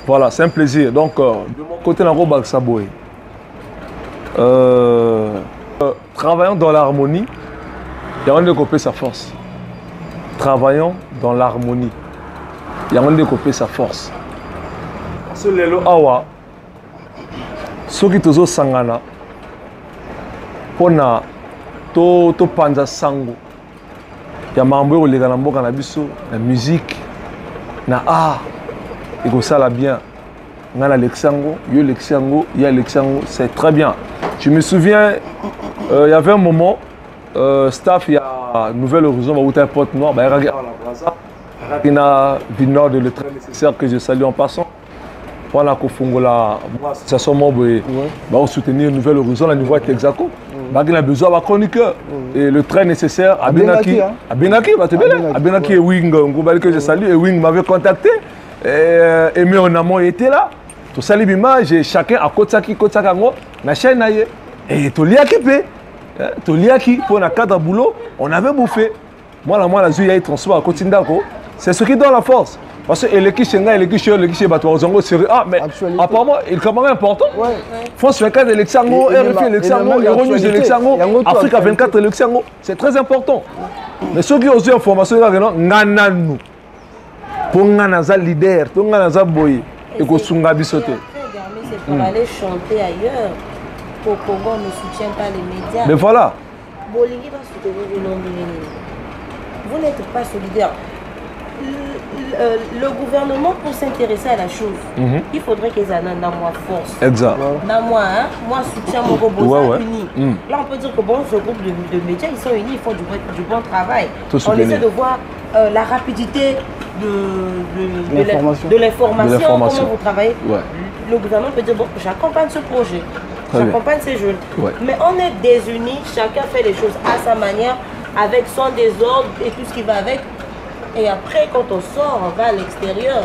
Speaker 1: Voilà, c'est un plaisir. Donc, de mon côté, la robe Saboé. Travaillons dans l'harmonie, il y a un découpé sa force. Travaillons dans l'harmonie, il y a un découpé sa force. Ce lelo awa, ce qui tozo sangana, pona to panza sango. Il y a mambo les galambo na biso, la musique, na art, et que ça la bien. Ngana Lexango, yo Lexango, il y a Lexango, c'est très bien. Je me souviens, il y avait un moment, staff, il y a Nouvelle Horizon, où tu as un pote noir, il y a la Braza, il y a du nord de le très nécessaire que je salue en passant. Voilà, Kofungola, ça sont membres, on soutenir Nouvelle Horizon, la niveau est exaco. Il a besoin d'un chroniqueur. Et le très nécessaire, à Benaki, et Wing, que je salue, et Wing m'avait contacté. Et mais en amont était là. Tout ça, l'image, chacun à Kotsaki, na chaîne aille. Et tout liaki, pour un cadre boulot, on avait bouffé. Moi, la zouille a transport à Kotindako. C'est ce qui donne la force. Parce que l'équipe Chenga et l'équipe Batouazango, c'est mais apparemment, il est quand même important. France 24 Lexango, RFI Lexango, Euronews Lexango, Afrique 24 Lexango. C'est très important. Mais ceux qui ont eu l'information, nous. Pour nga leader, pour nga boy, et que sunga bisote.
Speaker 2: C'est pour aller chanter ailleurs. Au Congo, on ne soutient pas les médias.
Speaker 1: Mais voilà.
Speaker 2: Bolingi va soutenir le nom de vous n'êtes pas solidaire. Le gouvernement, pour s'intéresser à la chose, il faudrait qu'ils aient un moi force.
Speaker 1: Exact.
Speaker 2: Moi, soutien mon robot uni. Là, on peut dire que bon, ce groupe de médias, ils sont unis, ils font du bon travail. On essaie de voir la rapidité de l'information, comment vous travaillez. Ouais. Le gouvernement peut dire, bon, j'accompagne ce projet, j'accompagne ces jeunes. Ouais. Mais on est désunis, chacun fait les choses à sa manière, avec son désordre et tout ce qui va avec. Et après, quand on sort, on va à l'extérieur.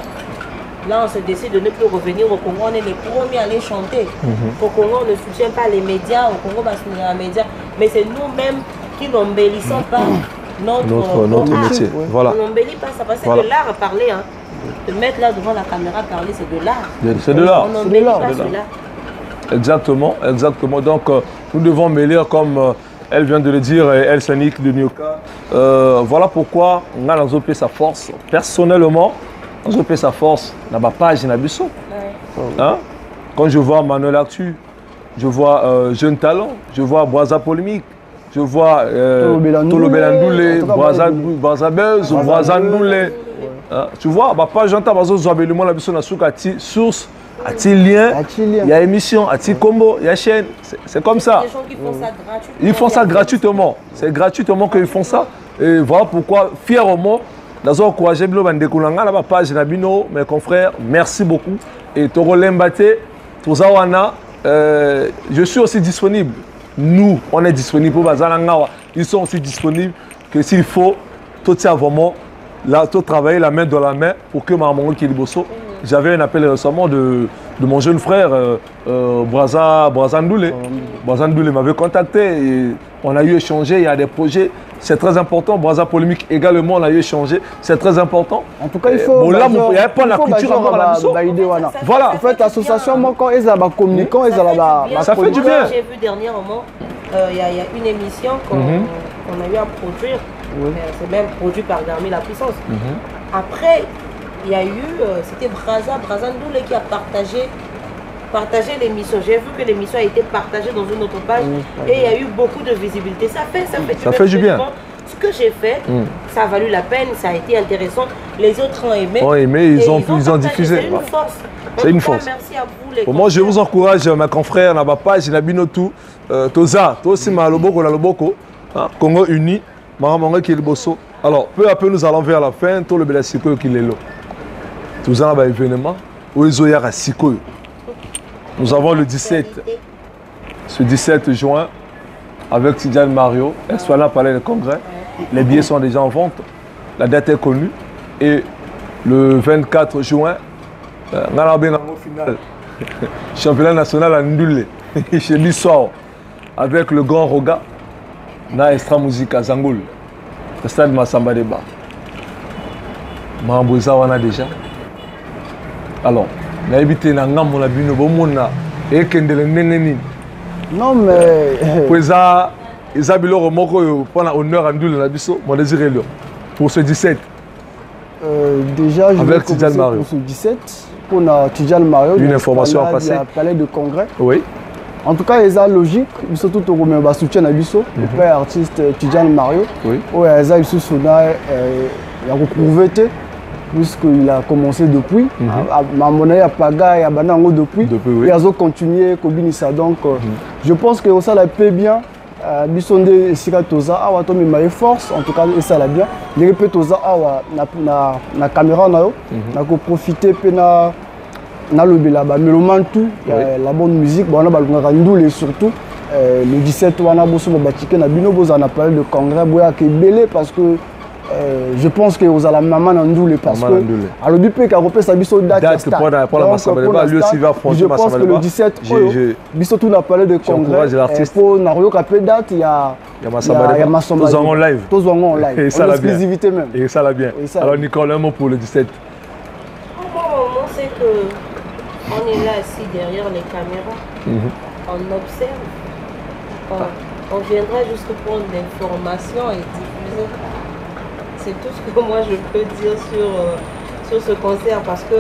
Speaker 2: Là, on se décide de ne plus revenir au Congo. On est les premiers à aller chanter. Au Congo, on ne soutient pas les médias. Au Congo, on va soutenir les médias. Mais c'est nous-mêmes qui n'embellissons pas notre
Speaker 1: métier.
Speaker 2: Ouais.
Speaker 1: Voilà.
Speaker 2: On n'embellit pas ça. Parce que c'est de l'art à parler. Hein. De mettre là devant la caméra parler, c'est de l'art.
Speaker 1: C'est de l'art.
Speaker 2: On n'embellit pas cela.
Speaker 1: Exactement, exactement. Donc, nous devons mêler comme... elle vient de le dire, elle Sanik de Nyoka. Voilà pourquoi on a dans sa force. Personnellement, dans sa force, dans ma page, dans Bissot. Hein? Quand je vois Manuel Actu, je vois Jeune Talent, je vois Boisa Polémique, je vois Tolo Belandoulé, Boisa Buzz, Boisa Ndoulé. Tu vois, ma page, j'entends Bazo Zouabelumo, la Bissot, dans source. A-t-il lien? Il y a émission, a-t-il combo, il y a chaîne. C'est comme ça.
Speaker 2: Les gens qui font ça gratuitement.
Speaker 1: Ils font ça gratuitement. C'est gratuitement qu'ils font ça. Et voilà pourquoi, fièrement, dans un encouragé, la page Nabino, mes confrères, merci beaucoup. Et Toro Lembate, Tozawana, je suis aussi disponible. Nous, on est disponible pour Bazalangawa. Ils sont aussi disponibles que s'il faut, tout ça vraiment, là, tout travailler la main dans la main pour que Maman Kiliboso. J'avais un appel récemment de mon jeune frère, Braza Ndoulé. Braza Ndoulé m'avait contacté et on a eu échangé, il y a des projets, c'est très important. Braza Polémique également, on a eu échangé, c'est très important.
Speaker 3: En tout cas, il faut...
Speaker 1: il n'y a pas la culture encore à la mission.
Speaker 3: Voilà. En fait, l'association, quand ils ont communicants, ils ont...
Speaker 1: Ça fait du bien.
Speaker 2: J'ai vu dernièrement, il y a une émission qu'on a eu à produire. C'est même produit par Garmi La Puissance. Après, il y a eu, c'était Braza Ndoulé qui a partagé l'émission. J'ai vu que l'émission a été partagée dans une autre page et il y a eu beaucoup de visibilité. Ça fait du bien. Ce que j'ai fait, ça a valu la peine, ça a été intéressant. Les autres ont aimé.
Speaker 1: Ils ont diffusé.
Speaker 2: C'est une force.
Speaker 1: C'est une force.
Speaker 2: Merci à vous les
Speaker 1: moi, je vous encourage, mes confrères, dans ma page, Nabinotou, Toza, Tosima, Loboko, la Loboko, Congo Uni, Maramanga Kiliboso. Alors, peu à peu, nous allons vers la fin, tout le Bélassiko qui est là. Tout ça, un événement où ils ont à Siko. Nous avons le 17, ce 17 juin, avec Tidjane Mario, Esplanade Palais de Congrès. Les billets sont déjà en vente, la date est connue. Et le 24 juin, on a au final, championnat national à Ndoulé, chez Bissau, avec le grand Roga, na Extra Musique à Zangoul, le stade Massamba Deba. Mambouza, on a déjà. Alors, on a évité de
Speaker 3: non, mais.
Speaker 1: Pour ce 17.
Speaker 3: Déjà, je
Speaker 1: avec Tidjane Mario.
Speaker 3: Pour ce 17, pour Tidjane Mario.
Speaker 1: Une information à passer.
Speaker 3: Palais de Congrès.
Speaker 1: Oui.
Speaker 3: En tout cas, il y a logique. Ils sont tous au soutien à Bisso, le père artiste Tidjane Mario. Oui. Oui, il y a reprouvé. Puisqu'il a commencé depuis, à mon avis, à Paga et à Banango depuis, et à continuer, Kobinissa. Donc, je pense que ça l'a fait bien. Bissonde et Sika Toza, Awa Tomi Maï force, en tout cas, et ça l'a bien. Les répètes Toza, Awa, na caméra, na profiter, na le belaba, mais le mantou, la bonne musique, on a Ndoulé surtout. Le 17, on a Bosso Batiké, na Bino Boza, on a parlé de congrès, Boya qui est belé parce que. Je pense que vous allez maman Ndoulé parce que à l'objet qui a repéré sa biso date
Speaker 1: pour la Massabaleba, lui aussi va affronter
Speaker 3: je pense que le 17 biso tout n'a parlé de congrès pour Nario Capé date il y a
Speaker 1: Massabaleba tous en live
Speaker 3: et ça l'a bien même
Speaker 1: et ça l'a bien alors Nicolas un mot pour le 17
Speaker 2: moi c'est que on est là assis derrière les caméras on observe on viendra juste prendre l'information et diffuser. C'est tout ce que moi je peux dire sur ce concert parce que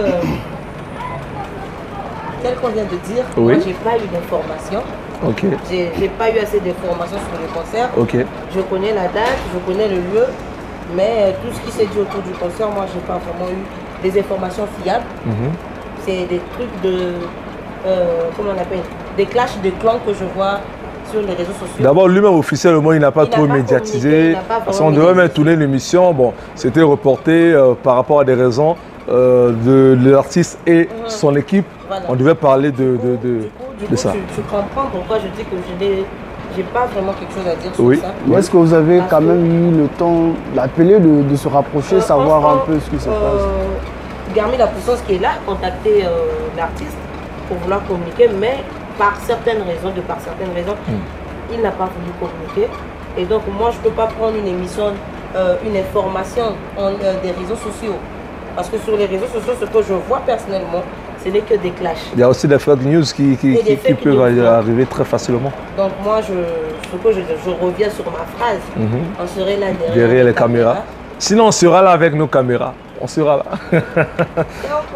Speaker 2: quel tel qu'on vient de dire,
Speaker 1: Oui.
Speaker 2: moi, j'ai pas eu d'informations.
Speaker 1: Ok.
Speaker 2: J'ai pas eu assez d'informations sur le concert.
Speaker 1: Ok.
Speaker 2: Je connais la date, je connais le lieu, mais tout ce qui s'est dit autour du concert, moi, j'ai pas vraiment eu des informations fiables. C'est des trucs de, comment on appelle, des clashs de clans que je vois sur les réseaux sociaux.
Speaker 1: D'abord, lui-même officiellement, il n'a pas trop médiatisé. Parce qu'on devait même tourner l'émission. Bon, c'était reporté par rapport à des raisons de l'artiste et son équipe.
Speaker 2: Voilà.
Speaker 1: On devait parler de ça.
Speaker 2: Tu comprends pourquoi je dis que je n'ai pas vraiment quelque chose à dire sur
Speaker 1: Oui.
Speaker 2: ça.
Speaker 3: Mais est-ce que vous avez quand même eu le temps d'appeler, de se rapprocher, savoir un peu ce qui se passe?
Speaker 2: Garmi la puissance qui est là a contacté l'artiste pour vouloir communiquer, mais par certaines raisons, il n'a pas voulu communiquer. Et donc moi, je ne peux pas prendre une émission, une information des réseaux sociaux. Parce que sur les réseaux sociaux, ce que je vois personnellement, ce n'est que des clashs.
Speaker 1: Il y a aussi des fake news qui peuvent arriver très facilement.
Speaker 2: Donc moi, je reviens sur ma phrase. On serait là
Speaker 1: derrière les caméras. Sinon, on sera là avec nos caméras. On sera là.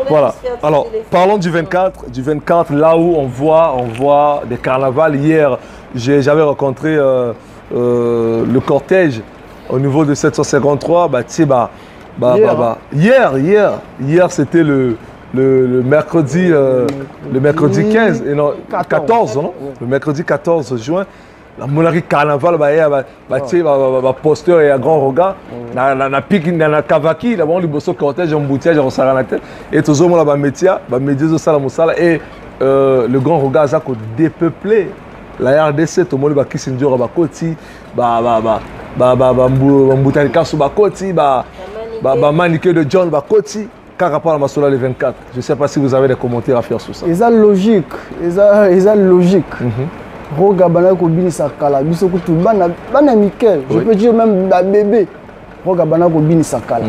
Speaker 1: Voilà. Alors, parlons du 24. Du 24, là où on voit des carnavals. Hier, j'avais rencontré le cortège au niveau de 753. Hier, c'était le mercredi, le mercredi 15, et non, 14, non? Le mercredi 14 juin. La monarchie carnaval, posteur et un grand regard. Na pique, na kavaki, là on liboso cortège, on bouteille, on s'arrête la tête. Et tout le monde a métier, médias au salam et le grand regard, ça a dépeuplé la RDC, tout le monde a qui s'est dit, bakoti, bouteille kasu bakoti, maniqué de John bakoti. Par rapport à Massola le 24, je ne sais pas si vous avez des commentaires à faire sur ça.
Speaker 3: C'est logique, c'est logique. Roga bana ko binisa kala biso kutu bana Mikel, je peux dire même bébé. Roga bana ko binisa kala.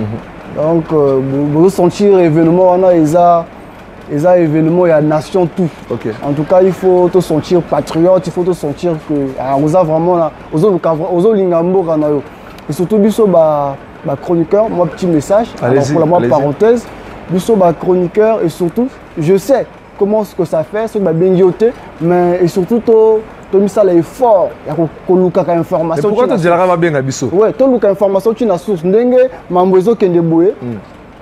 Speaker 3: Donc vous sentir événement on a événement il y a nation tout. Okay. En tout cas, il faut te sentir patriote, il faut te sentir que on a vraiment là ozo lingambo kana yo. Et surtout biso chroniqueur, moi petit message pour la moi parenthèse, biso chroniqueur et surtout je sais comment ce que ça fait, c'est bien yoté, mais et surtout tu mis ça l'effort, il y a que information.
Speaker 1: Pourquoi tu dis la bien à biso?
Speaker 3: Ouais, tu as information tu na source ndenge mambozo kende boye.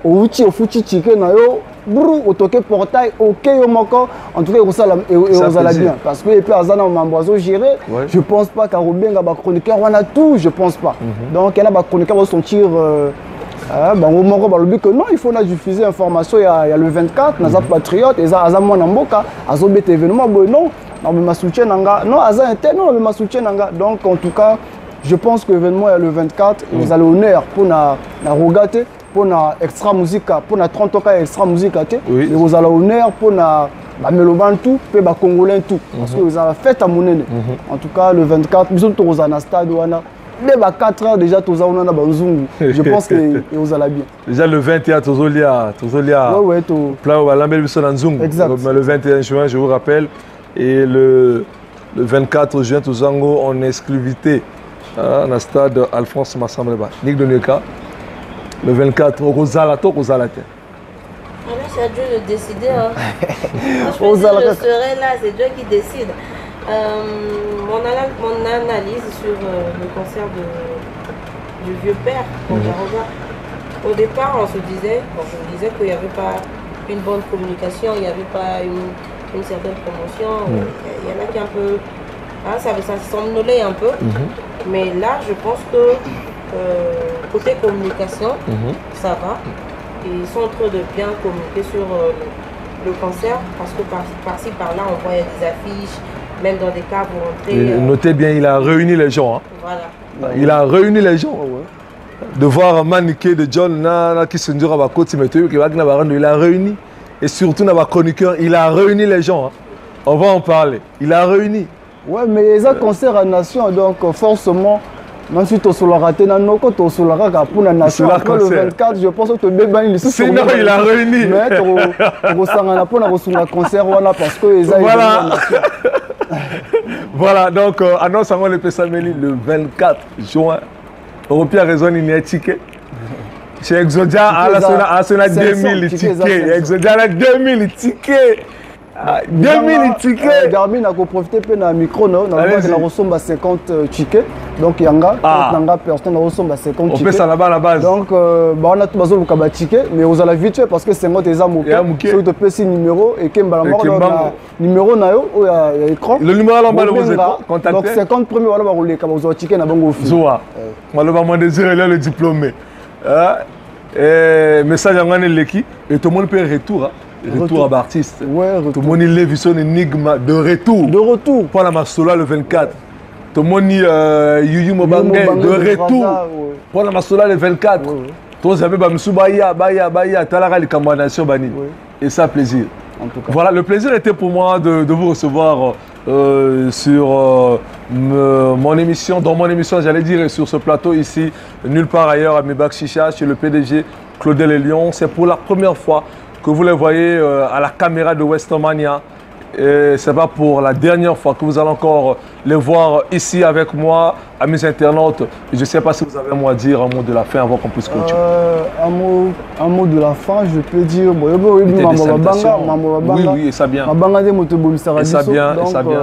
Speaker 3: Outi ofuti tike na yo, brou otoke portail OK yo moko, en tout cas ça la bien parce que et puis azana mambozo gérer, je pense pas qu'à Robenga ba chroniqueur on a tout, je pense pas. Donc il y a ba chroniqueur vont sentir au moko ba lobi que non, il faut la diffuser information il y a le 24 na za patriote et za mwana mboka azobeta événement boy non, mais ma soutien nanga non aza interne non mais ma soutien nanga. Donc en tout cas, je pense que l'événement est le 24, ils ont l'honneur pour na rogater pour na extra musique pour na 30 ans extra musique et vous avez l'honneur pour na melobantu pe ba congolais tout parce que vous avez fait à monene. En tout cas le 24 nous sommes au na stade wana mais 4 heures déjà tous on a banzungu. Je pense que vous allez bien. Déjà
Speaker 1: le 21 tozolia
Speaker 3: ouais to
Speaker 1: plan wa lambel biso na nzungu. Le 21 juin je vous rappelle et le 24 juin tozango en exclusivité na stade Alphonse Massamleba. Nick Doneka. Le 24, au Rosala.
Speaker 2: C'est à Dieu de décider. Hein. Je serai là, c'est Dieu qui décide. Mon analyse sur le concert du vieux père, au départ, on se disait, je me disais qu'il n'y avait pas une bonne communication, il n'y avait pas une certaine promotion. Il y en a qui un peu, ça somnolait un peu. Mais là, je pense que côté communication, ça va. Et ils sont en train de bien communiquer sur le concert parce que par-ci, par-là, on voit des affiches, même dans des cas pour entrer.
Speaker 1: Notez bien, il a réuni les gens. Hein.
Speaker 2: Voilà.
Speaker 1: Il a réuni les gens. De voir un maniqué de John qui se dit il a réuni. Et surtout, dans chroniqueur, il a réuni les gens. Hein. On va en parler. Il a réuni.
Speaker 3: Ouais, mais ils ont concert à nation, donc forcément. Même si tu as raté, tu as raté pour la nation. Après le 24, je pense que tu as bien.
Speaker 1: Sinon, il a réuni.
Speaker 3: Mais tu as un concert parce que
Speaker 1: voilà. Voilà, donc annonce avant le Pessameli le 24 juin. Européen raison, il y a un ticket. Chez Exodia, à la 2000 tickets. Exodia, à la 2000 tickets. 2000 tickets.
Speaker 3: Garmin a profité de la micro, non? On a 50 tickets. Donc, Yanga, personne a 50 tickets.
Speaker 1: On fait ça là-bas à la base.
Speaker 3: Donc, on a tout le ticket, mais vous allez vite parce que 50 est amouqué. Si vous avez ce numéro et que numéro il y a écran.
Speaker 1: Le numéro là-bas, vous êtes contacté.
Speaker 3: Donc, 50 premiers, voilà, vous avez un ticket.
Speaker 1: Zoa. On va désiré le diplômé. Message à l'équipe et tout le monde peut retour. Retour à l'artiste.
Speaker 3: Ouais,
Speaker 1: tout le monde il lève son énigme de retour.
Speaker 3: De retour.
Speaker 1: Pour la Masola le 24. Tout le monde Yuyu Mobangé de retour. Pour la Masola le 24. Tous les amis Bamsou Baya Talara les combinations Bani. Et ça plaisir. En tout cas. Voilà, le plaisir était pour moi de vous recevoir sur mon émission, dans mon émission, j'allais dire, sur ce plateau ici, nulle part ailleurs à Mebak Chicha, chez le PDG Claudel et Lyon. C'est pour la première fois que vous les voyez à la caméra de Westomania. Et ce n'est pas pour la dernière fois que vous allez encore les voir ici avec moi, amis internautes. Je ne sais pas si vous avez un mot à dire, un mot de la fin avant qu'on puisse continuer.
Speaker 3: Un mot de la fin, je peux dire.
Speaker 1: Oui, ça bien.
Speaker 3: Et
Speaker 1: ça bien, et ça bien.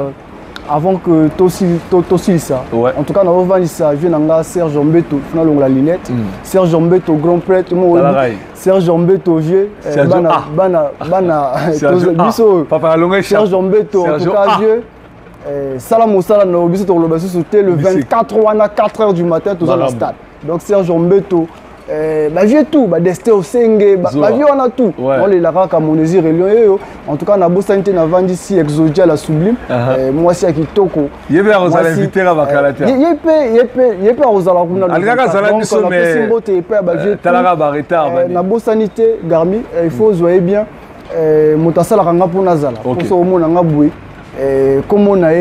Speaker 3: Avant que Tossi ça. Ouais. En tout cas, on va ça. Je viens Serge Mbeto, finalement la lunette. Serge Mbeto, grand prêtre. Serge Mbeto, vieux. Serge Mbeto, en tout cas, vieux. Salam Salam, le 24 à 4 h du matin, tout ça dans le stade. Donc Serge Mbeto. Vieux tout, Desté au Senge, vieux on a tout. On les lara comme on désire en tout cas, on a beau santé, on a vendu ici Exodia la sublime. Moi aussi à Kitoko.
Speaker 1: Il y a un invité à Bakalata.
Speaker 3: Il y a aux na beau sanité, Garmi, il faut jouer bien. Motasala Ranga pour Nazala. Pour ça, au monde, on a boué. Comme on a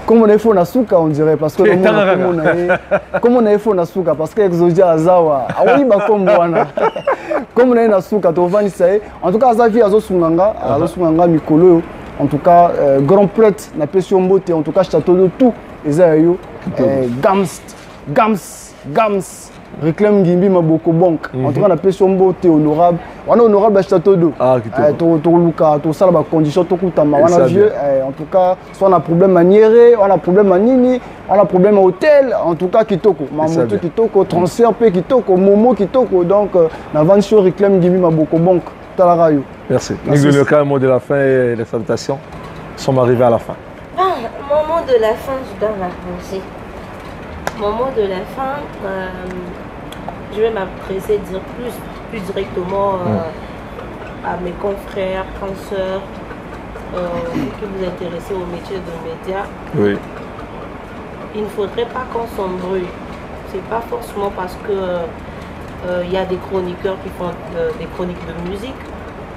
Speaker 3: comme on a fait Nasuka, on dirait, parce que comme on a fait Nasuka, parce que Exodia Azawa, comme on a Nasuka, en tout cas, Azavi Azosunganga, Mikolo, en tout cas, grand prêtre, na Pession Mbote, en tout cas, château de tout, Ezayo, Gams. Réclame Gimbi Maboko Bank. En tout cas, on a Pession Mbote honorable. On a honorable à château d'eau. Luka, tout ça, la condition, tout Kutama. On a vieux, en tout cas, soit on a problème à Niéré, on a problème à Nini, on a problème à hôtel, en tout cas, Kitoko. Mamoto Kitoko, transfert P Kitoko, Momo Kitoko. Donc, on a vendu sur Réclame Gimbi Maboko Bank. Talarayo.
Speaker 1: Merci. Nick le mot de la fin et les salutations sont arrivés à la fin.
Speaker 2: Mon mot de la fin, je dois m'approcher. Mon mot de la fin, je vais m'adresser dire plus directement à mes confrères, consoeurs, qui vous intéressez au métier de média.
Speaker 1: Oui.
Speaker 2: Il ne faudrait pas qu'on s'embrouille. C'est pas forcément parce que y a des chroniqueurs qui font des chroniques de musique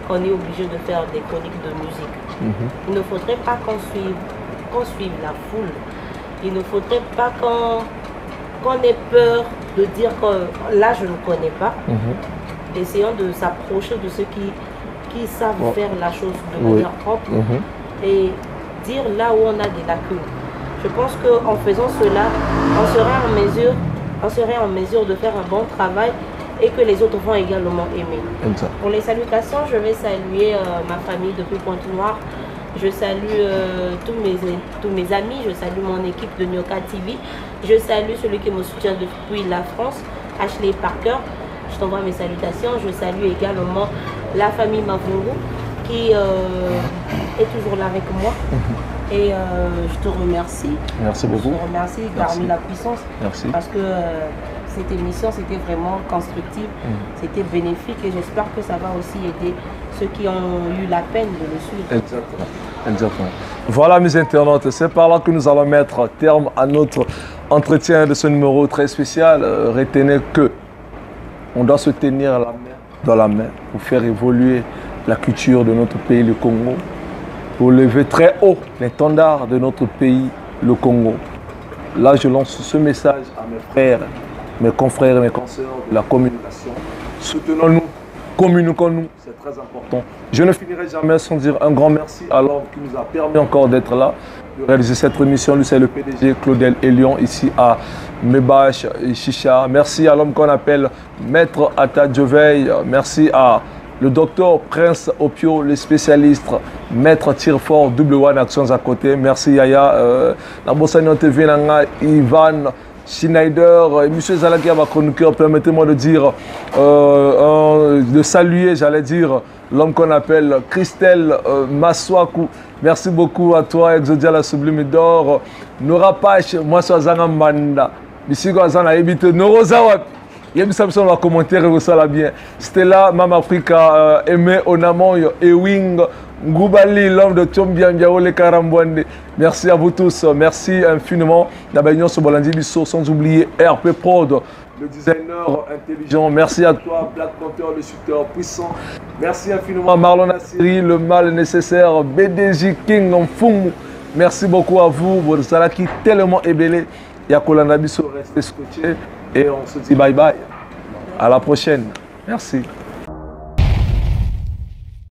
Speaker 2: qu'on est obligé de faire des chroniques de musique. Il ne faudrait pas qu'on suive la foule. Il ne faudrait pas qu'on ait peur de dire que là je ne connais pas. Essayons de s'approcher de ceux qui savent faire la chose de manière propre et dire là où on a des lacunes. Je pense qu'en faisant cela, on serait en mesure de faire un bon travail et que les autres vont également aimer. Pour les salutations, je vais saluer ma famille depuis Pointe-Noire. Je salue tous mes amis, je salue mon équipe de Nyoka TV, je salue celui qui me soutient depuis la France, Ashley Parker. Je t'envoie mes salutations. Je salue également la famille Mavungu qui est toujours là avec moi. Et je te remercie.
Speaker 1: Merci beaucoup.
Speaker 2: Je te remercie, Garmi la puissance.
Speaker 1: Merci.
Speaker 2: Parce que cette émission, c'était vraiment constructive, c'était bénéfique et j'espère que ça va aussi aider ceux qui ont eu la peine de le suivre.
Speaker 1: Exactement. Exactement. Voilà mes internautes, c'est par là que nous allons mettre terme à notre entretien de ce numéro très spécial. Retenez que on doit se tenir la main dans la main pour faire évoluer la culture de notre pays, le Congo, pour lever très haut l'étendard de notre pays, le Congo. Là, je lance ce message à mes frères, mes confrères et mes consoeurs de la communication. Soutenons-nous, communiquons-nous, c'est très important. Je ne finirai jamais sans dire un grand merci à l'homme qui nous a permis encore d'être là, de réaliser cette émission. Lui, c'est le PDG Claudel et Lyon, ici à Mebak Chicha. Merci à l'homme qu'on appelle Maître Ata Djeveil. Merci à le docteur Prince Opio, le spécialiste, maître tir fort, W1 Actions à côté. Merci Yaya. La Bossagnon TV, Ivan Schneider, et monsieur Zalaki, ma chroniqueur, permettez-moi de dire, de saluer, j'allais dire, l'homme qu'on appelle Christelle Maswaku. Merci beaucoup à toi, Exodia la Sublime d'Or. Nora Pache, moi, je suis Zangambanda. Ici, je suis habité Norozawapi. Il y a une samson dans commentaire et vous savez bien. Stella, Mama Africa, Aimé Onamoyo, Ewing, Ngoubali, l'homme de Tchombian, Diaole Karambouande. Merci à vous tous. Merci infiniment. D'abord, sur Bolandi Bisso, sans oublier RP Prod, le designer intelligent. Merci à toi, Black Panther, le shooter puissant. Merci infiniment à Marlon Assiri, le mal nécessaire, BDJ King en Fumu. Merci beaucoup à vous. Votre salaki tellement ébélé. Yakolanda Bisso, restez scotché. Et on se dit bye bye. À la prochaine. Merci.